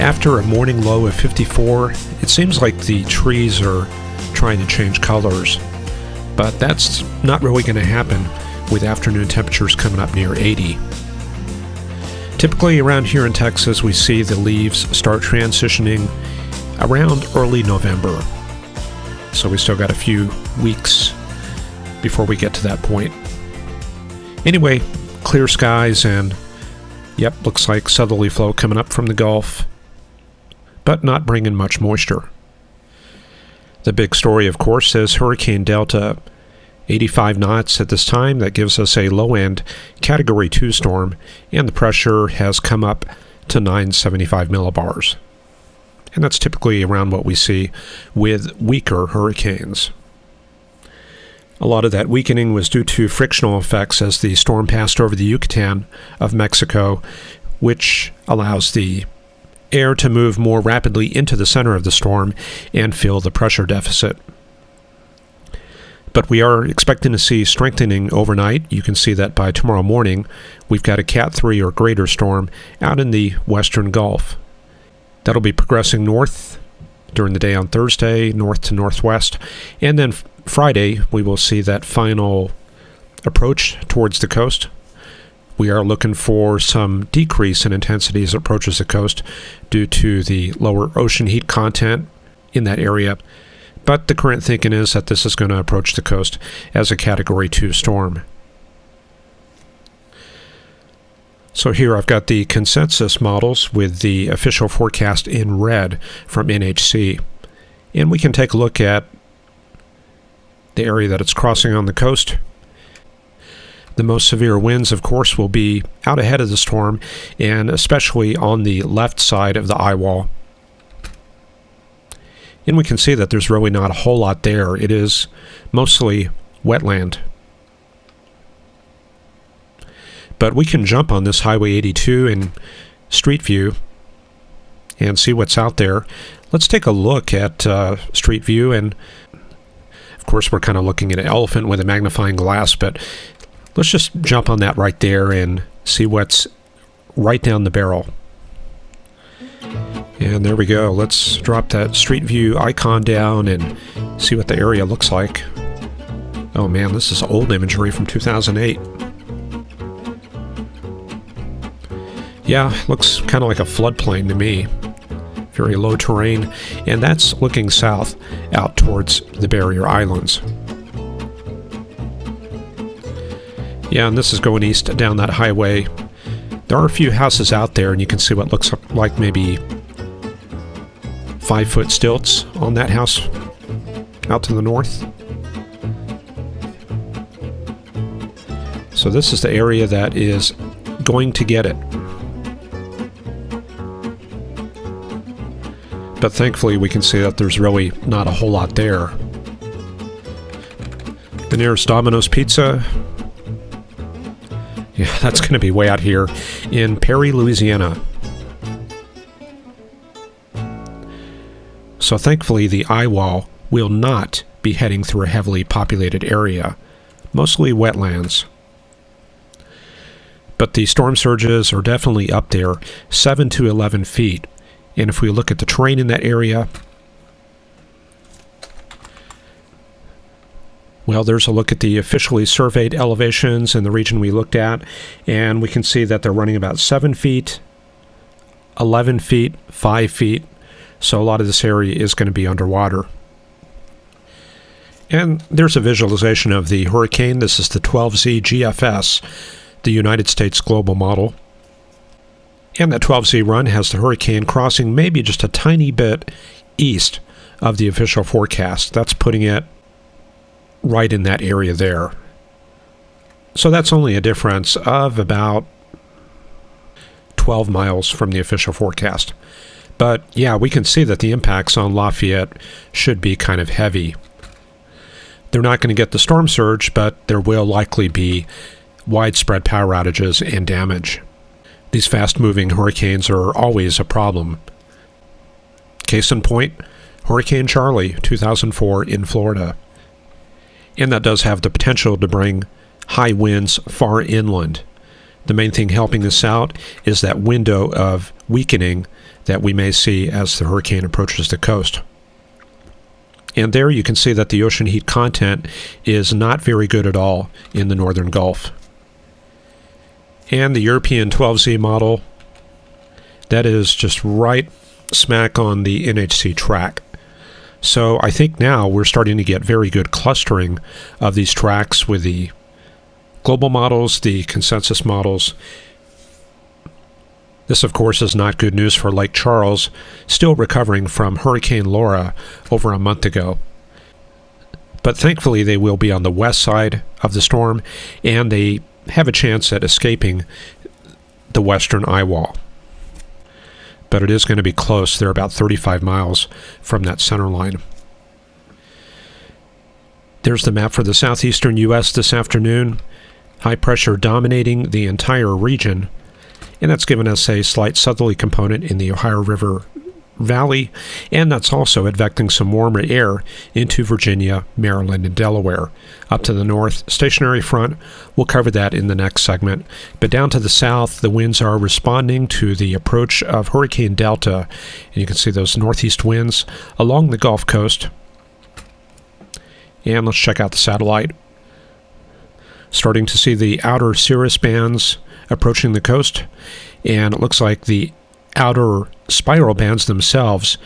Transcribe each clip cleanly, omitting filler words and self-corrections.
After a morning low of 54, it seems like the trees are trying to change colors, but that's not really going to happen with afternoon temperatures coming up near 80. Typically around here in Texas, we see the leaves start transitioning around early November. So we still got a few weeks before we get to that point. Anyway, clear skies and, yep, looks like southerly flow coming up from the Gulf, but not bringing much moisture. The big story, of course, is Hurricane Delta, 85 knots at this time. That gives us a low-end Category 2 storm, and the pressure has come up to 975 millibars. And that's typically around what we see with weaker hurricanes. A lot of that weakening was due to frictional effects as the storm passed over the Yucatan of Mexico, which allows the air to move more rapidly into the center of the storm and fill the pressure deficit. But we are expecting to see strengthening overnight. You can see that by tomorrow morning, we've got a Cat 3 or greater storm out in the western Gulf. That'll be progressing north during the day on Thursday, north to northwest, and then Friday we will see that final approach towards the coast. We are looking for some decrease in intensity as it approaches the coast due to the lower ocean heat content in that area. But the current thinking is that this is going to approach the coast as a Category 2 storm. So here I've got the consensus models with the official forecast in red from NHC. And we can take a look at the area that it's crossing on the coast. The most severe winds, of course, will be out ahead of the storm, and especially on the left side of the eye wall. And we can see that there's really not a whole lot there. It is mostly wetland. But we can jump on this Highway 82 in Street View and see what's out there. Let's take a look at Street View, and of course we're kind of looking at an elephant with a magnifying glass, but let's just jump on that right there and see what's right down the barrel. And there we go. Let's drop that Street View icon down and see what the area looks like. Oh man, this is old imagery from 2008. Yeah, looks kind of like a floodplain to me. Very low terrain, and that's looking south out towards the barrier islands. Yeah, and this is going east down that highway. There are a few houses out there, and you can see what looks like maybe 5-foot stilts on that house out to the north. So this is the area that is going to get it. But thankfully we can see that there's really not a whole lot there. The nearest Domino's Pizza, yeah, that's going to be way out here in Perry, Louisiana. So thankfully the eye wall will not be heading through a heavily populated area, mostly wetlands. But the storm surges are definitely up there, 7 to 11 feet. And if we look at the terrain in that area, well, there's a look at the officially surveyed elevations in the region we looked at, and we can see that they're running about 7 feet, 11 feet, 5 feet. So a lot of this area is going to be underwater. And there's a visualization of the hurricane. This is the 12Z GFS, the United States Global Model. And that 12Z run has the hurricane crossing maybe just a tiny bit east of the official forecast. That's putting it right in that area there. So that's only a difference of about 12 miles from the official forecast. But yeah, we can see that the impacts on Lafayette should be kind of heavy. They're not going to get the storm surge, but there will likely be widespread power outages and damage. These fast-moving hurricanes are always a problem. Case in point, Hurricane Charlie, 2004 in Florida. And that does have the potential to bring high winds far inland. The main thing helping this out is that window of weakening that we may see as the hurricane approaches the coast. And there you can see that the ocean heat content is not very good at all in the northern Gulf. And the European 12Z model, that is just right smack on the NHC track. So I think now we're starting to get very good clustering of these tracks with the global models, the consensus models. This, of course, is not good news for Lake Charles, still recovering from Hurricane Laura over a month ago. But thankfully, they will be on the west side of the storm, and they have a chance at escaping the western eye wall. But it is going to be close. They're about 35 miles from that center line. There's the map for the southeastern U.S. this afternoon. High pressure dominating the entire region, and that's given us a slight southerly component in the Ohio River Valley, and that's also advecting some warmer air into Virginia, Maryland, and Delaware. Up to the north, stationary front, we'll cover that in the next segment. But down to the south, the winds are responding to the approach of Hurricane Delta, and you can see those northeast winds along the Gulf Coast. And let's check out the satellite. Starting to see the outer cirrus bands approaching the coast, and it looks like the outer spiral bands themselves,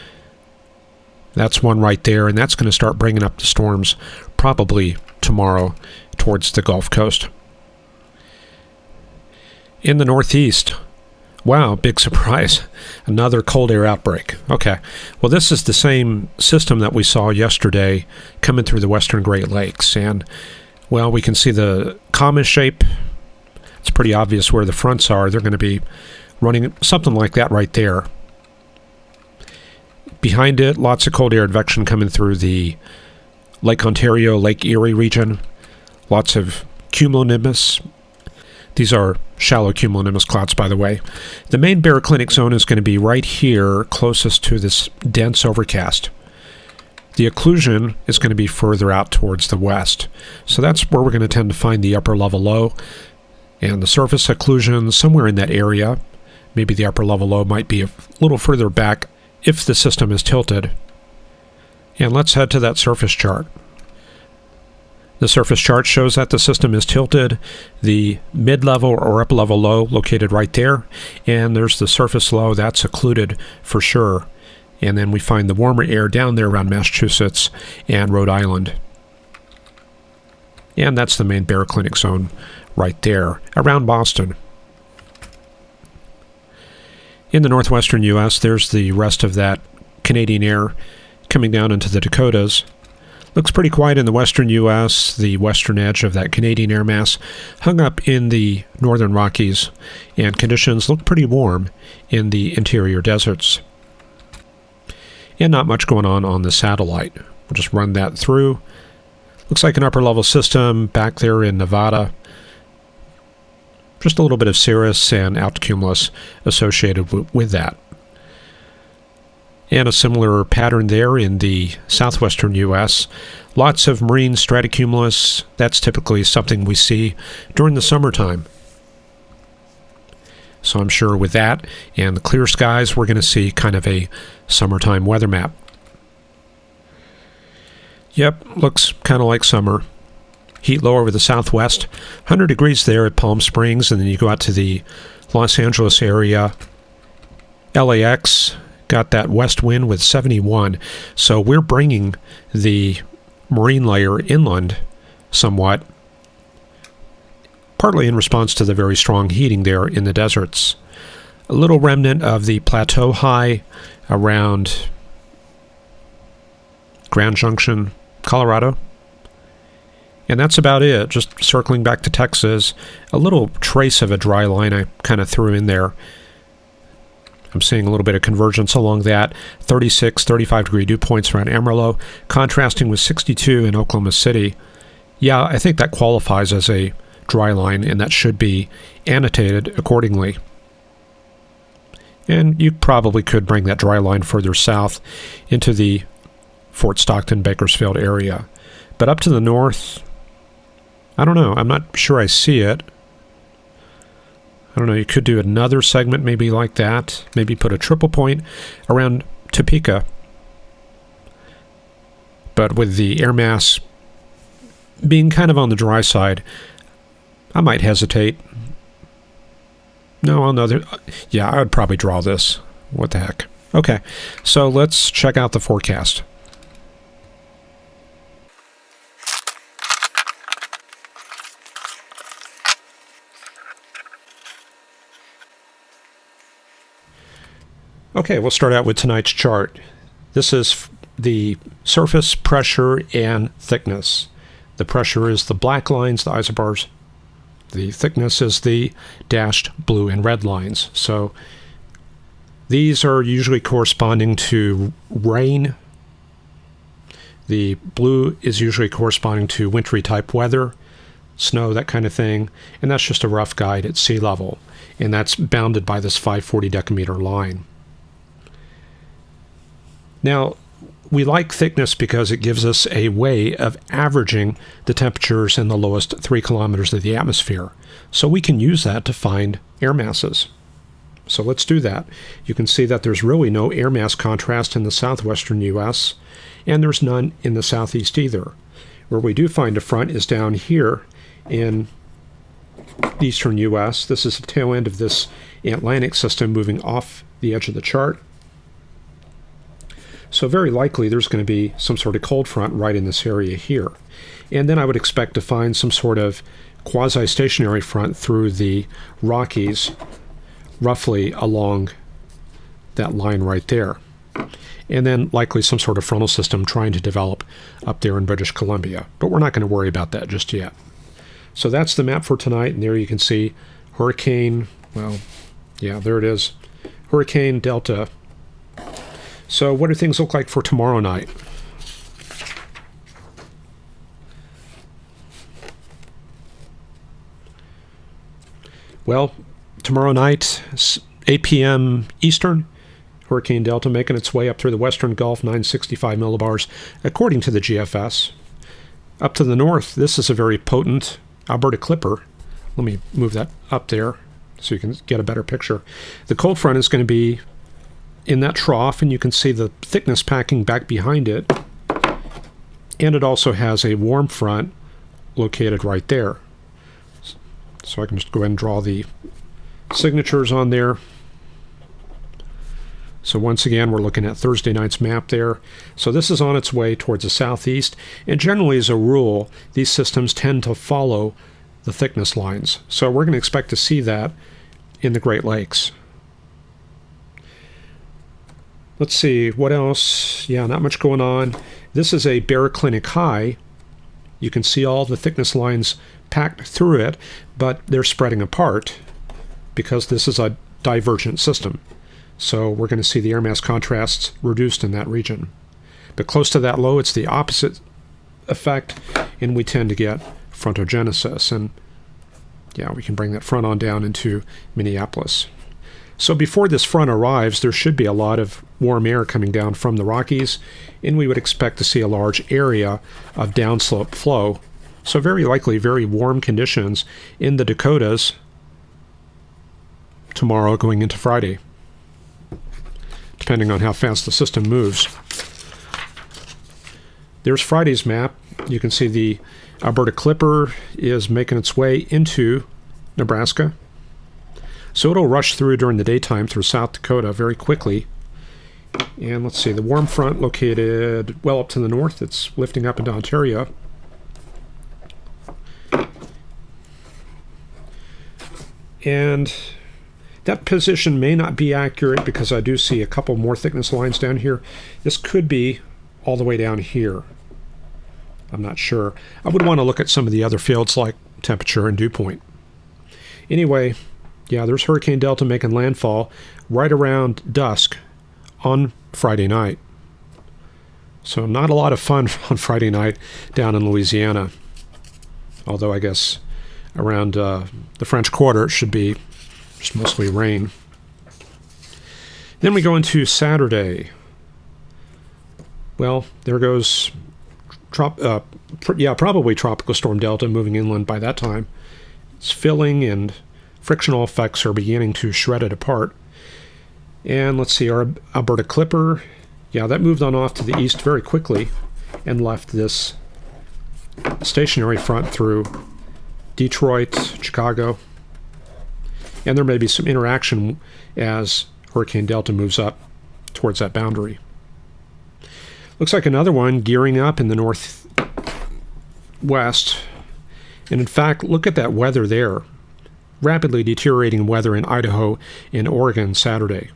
that's one right there, and that's going to start bringing up the storms probably tomorrow towards the Gulf Coast. In the northeast, wow, big surprise, another cold air outbreak. Okay, well, this is the same system that we saw yesterday coming through the western Great Lakes, and well, we can see the common shape. It's pretty obvious where the fronts are. They're going to be running something like that right there. Behind it, lots of cold air advection coming through the Lake Ontario, Lake Erie region. Lots of cumulonimbus. These are shallow cumulonimbus clouds, by the way. The main baroclinic zone is going to be right here, closest to this dense overcast. The occlusion is going to be further out towards the west. So that's where we're going to tend to find the upper level low. And the surface occlusion somewhere in that area. Maybe the upper level low might be a little further back if the system is tilted. And let's head to that surface chart. The surface chart shows that the system is tilted. The mid-level or upper-level low located right there. And there's the surface low. That's occluded for sure. And then we find the warmer air down there around Massachusetts and Rhode Island. And that's the main baroclinic zone right there, around Boston. In the northwestern U.S., there's the rest of that Canadian air coming down into the Dakotas. Looks pretty quiet in the western U.S., the western edge of that Canadian air mass hung up in the northern Rockies, and conditions look pretty warm in the interior deserts. And not much going on the satellite. We'll just run that through. Looks like an upper-level system back there in Nevada. Just a little bit of cirrus and altocumulus associated with that. And a similar pattern there in the southwestern U.S. Lots of marine stratocumulus. That's typically something we see during the summertime. So I'm sure with that and the clear skies, we're going to see kind of a summertime weather map. Yep, looks kind of like summer. Heat low over the southwest, 100 degrees there at Palm Springs, and then you go out to the Los Angeles area. LAX got that west wind with 71, so we're bringing the marine layer inland somewhat, partly in response to the very strong heating there in the deserts. A little remnant of the plateau high around Grand Junction, Colorado. And that's about it. Just circling back to Texas, a little trace of a dry line I kind of threw in there. I'm seeing a little bit of convergence along that. 36, 35 degree dew points around Amarillo, contrasting with 62 in Oklahoma City. Yeah, I think that qualifies as a dry line, and that should be annotated accordingly. And you probably could bring that dry line further south into the Fort Stockton, Bakersfield area. But up to the north, I don't know. I'm not sure I see it. don't know, you could do another segment maybe like that. Maybe put a triple point around Topeka. But with the air mass being kind of on the dry side, I might hesitate. No, I'll know. Yeah, I would probably draw this. What the heck. Okay, so let's check out the forecast. Okay, we'll start out with tonight's chart. This is the surface pressure and thickness. The pressure is the black lines, the isobars. The thickness is the dashed blue and red lines. So these are usually corresponding to rain. The blue is usually corresponding to wintry type weather, snow, that kind of thing. And that's just a rough guide at sea level. And that's bounded by this 540 decameter line. Now, we like thickness because it gives us a way of averaging the temperatures in the lowest 3 kilometers of the atmosphere. So we can use that to find air masses. So let's do that. You can see that there's really no air mass contrast in the southwestern U.S., and there's none in the southeast either. Where we do find a front is down here in the eastern U.S. This is the tail end of this Atlantic system moving off the edge of the chart. So very likely there's going to be some sort of cold front right in this area here. And then I would expect to find some sort of quasi-stationary front through the Rockies, roughly along that line right there. And then likely some sort of frontal system trying to develop up there in British Columbia. But we're not going to worry about that just yet. So that's the map for tonight, and there you can see Hurricane, well, yeah, there it is, Hurricane Delta. So what do things look like for tomorrow night? Well, tomorrow night, 8 p.m. Eastern, Hurricane Delta making its way up through the western Gulf, 965 millibars, according to the GFS. Up to the north, this is a very potent Alberta Clipper. Let me move that up there so you can get a better picture. The cold front is going to be in that trough, and you can see the thickness packing back behind it. And it also has a warm front located right there. So I can just go ahead and draw the signatures on there. So once again, we're looking at Thursday night's map there. So this is on its way towards the southeast. And generally, as a rule, these systems tend to follow the thickness lines. So we're going to expect to see that in the Great Lakes. Let's see, what else? Yeah, not much going on. This is a baroclinic high. You can see all the thickness lines packed through it, but they're spreading apart because this is a divergent system. So we're going to see the air mass contrasts reduced in that region. But close to that low, it's the opposite effect, and we tend to get frontogenesis. And yeah, we can bring that front on down into Minneapolis. So before this front arrives, there should be a lot of warm air coming down from the Rockies, and we would expect to see a large area of downslope flow. So very likely very warm conditions in the Dakotas tomorrow going into Friday, depending on how fast the system moves. There's Friday's map. You can see the Alberta Clipper is making its way into Nebraska. So it'll rush through during the daytime through South Dakota very quickly. And let's see, the warm front located well up to the north. It's lifting up into Ontario. And that position may not be accurate because I do see a couple more thickness lines down here. This could be all the way down here. I'm not sure. I would want to look at some of the other fields like temperature and dew point. Anyway, yeah, there's Hurricane Delta making landfall right around dusk on Friday night. So not a lot of fun on Friday night down in Louisiana. Although I guess around the French Quarter it should be just mostly rain. Then we go into Saturday. Well, there goes probably Tropical Storm Delta moving inland by that time. It's filling and frictional effects are beginning to shred it apart. And let's see, our Alberta Clipper, yeah, that moved on off to the east very quickly and left this stationary front through Detroit, Chicago. And there may be some interaction as Hurricane Delta moves up towards that boundary. Looks like another one gearing up in the northwest. And in fact, look at that weather there. Rapidly deteriorating weather in Idaho and Oregon Saturday.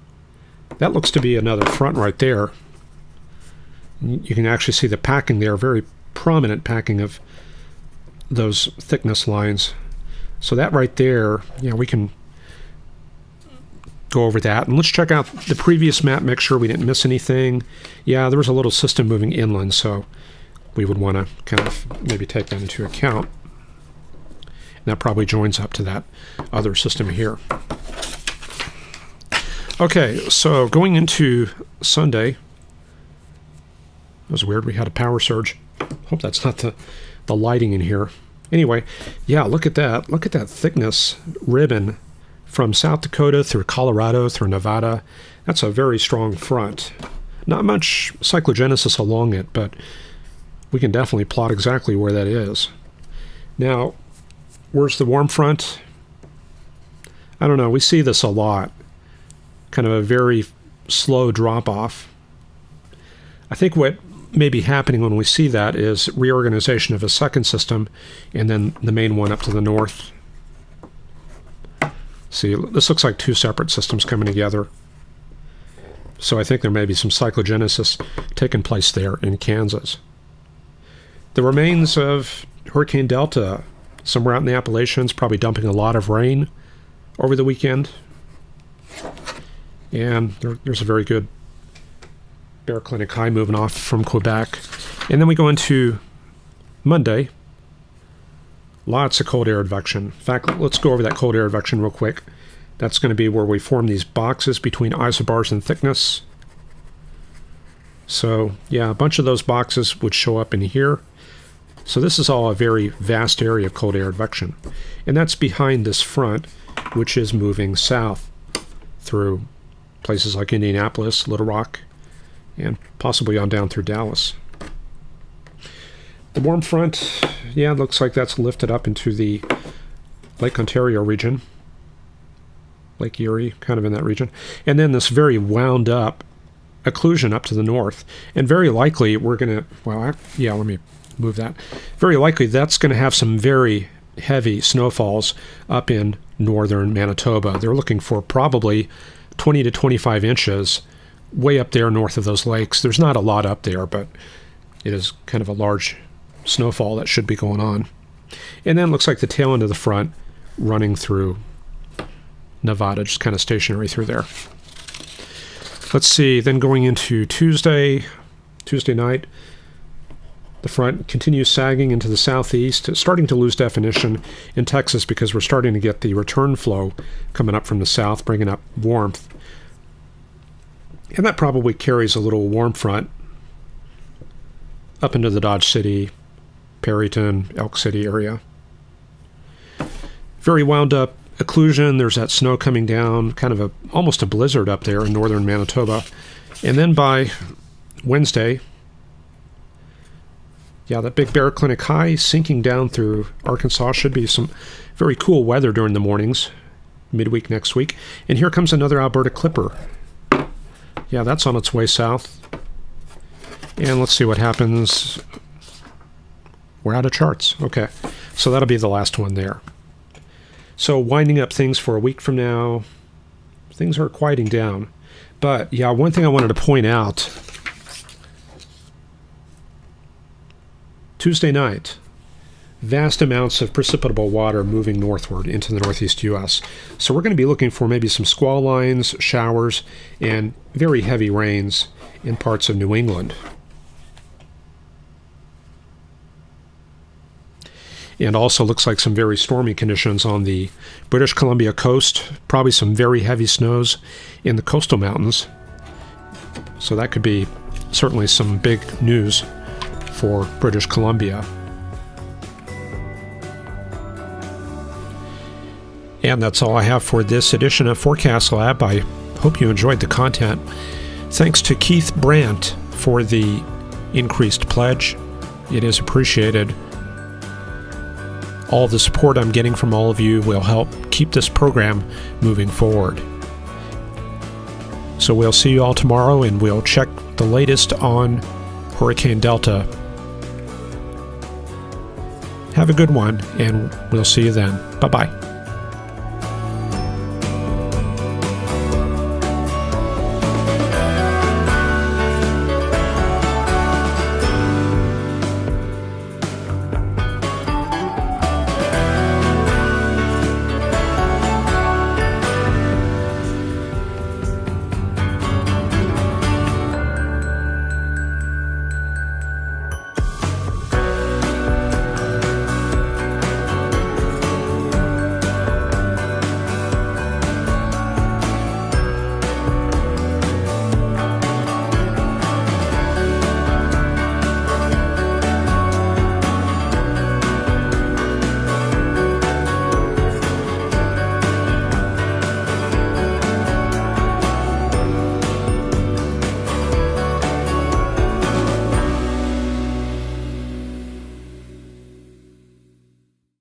That looks to be another front right there. You can actually see the packing there, very prominent packing of those thickness lines. So that right there, yeah, we can go over that. And let's check out the previous map, make sure we didn't miss anything. Yeah, there was a little system moving inland, so we would want to kind of maybe take that into account. And that probably joins up to that other system here. Okay, so going into Sunday. It was weird, we had a power surge. Hope that's not the lighting in here. Anyway, yeah, look at that. Look at that thickness ribbon from South Dakota through Colorado through Nevada. That's a very strong front. Not much cyclogenesis along it, but we can definitely plot exactly where that is. Now, where's the warm front? I don't know. We see this a lot. Kind of a very slow drop-off. I think what may be happening when we see that is reorganization of a second system and then the main one up to the north. See, this looks like two separate systems coming together. So I think there may be some cyclogenesis taking place there in Kansas. The remains of Hurricane Delta, somewhere out in the Appalachians, probably dumping a lot of rain over the weekend. And there's a very good Bear Clinic high moving off from Quebec. And then we go into Monday. Lots of cold air advection. In fact, let's go over that cold air advection real quick. That's going to be where we form these boxes between isobars and thickness. So, yeah, a bunch of those boxes would show up in here. So this is all a very vast area of cold air advection. And that's behind this front, which is moving south through places like Indianapolis, Little Rock, and possibly on down through Dallas. The warm front, yeah, looks like that's lifted up into the Lake Ontario region. Lake Erie, kind of in that region. And then this very wound up occlusion up to the north. And very likely we're going to, well, yeah, let me move that. Very likely that's going to have some very heavy snowfalls up in northern Manitoba. They're looking for probably 20 to 25 inches way up there north of those lakes. There's not a lot up there, but it is kind of a large snowfall that should be going on. And then it looks like the tail end of the front running through Nevada, just kind of stationary through there. Let's see, then going into Tuesday night, the front continues sagging into the southeast, starting to lose definition in Texas because we're starting to get the return flow coming up from the south, bringing up warmth. And that probably carries a little warm front up into the Dodge City, Perryton, Elk City area. Very wound up occlusion. There's that snow coming down, kind of almost a blizzard up there in northern Manitoba. And then by Wednesday, yeah, that big Bear Clinic high sinking down through Arkansas. Should be some very cool weather during the mornings, midweek next week. And here comes another Alberta Clipper. Yeah, that's on its way south. And let's see what happens. We're out of charts. Okay, so that'll be the last one there. So winding up things for a week from now, things are quieting down. But yeah, one thing I wanted to point out, Tuesday night, vast amounts of precipitable water moving northward into the northeast U.S. So we're going to be looking for maybe some squall lines, showers, and very heavy rains in parts of New England. And also looks like some very stormy conditions on the British Columbia coast. Probably some very heavy snows in the coastal mountains. So that could be certainly some big news for British Columbia. And that's all I have for this edition of Forecast Lab. I hope you enjoyed the content. Thanks to Keith Brandt for the increased pledge. It is appreciated. All the support I'm getting from all of you will help keep this program moving forward. So we'll see you all tomorrow, and we'll check the latest on Hurricane Delta. Have a good one, and we'll see you then. Bye-bye.